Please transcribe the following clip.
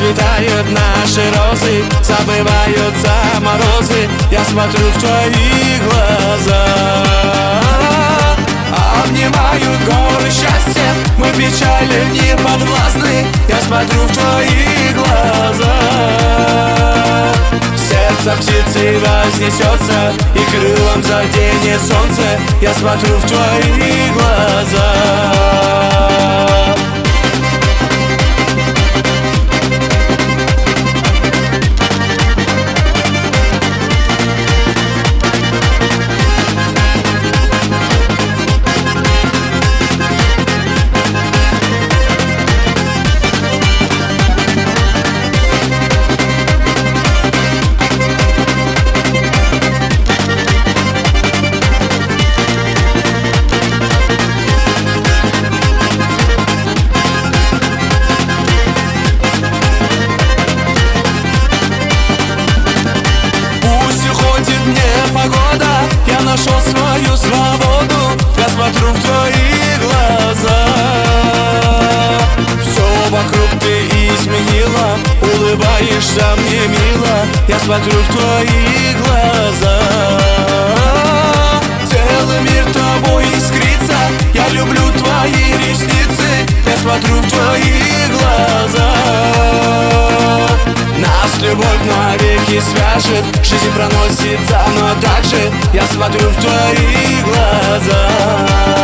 Расцветают наши розы, забываются морозы. Я смотрю в твои глаза, обнимают горы счастья. Мы печали не подвластны. Я смотрю в твои глаза. Сердце птицы вознесется и крылом заденет солнце. Я смотрю в твои глаза. Я нашел свою свободу, я смотрю в твои глаза. Все вокруг ты изменила, улыбаешься мне мило. Я смотрю в твои глаза. Целый мир тобой искрится, я люблю твои ресницы. Я смотрю в твои глаза. Нас любовь навеки свяжет, жизнь проносится, но также я смотрю в твои глаза.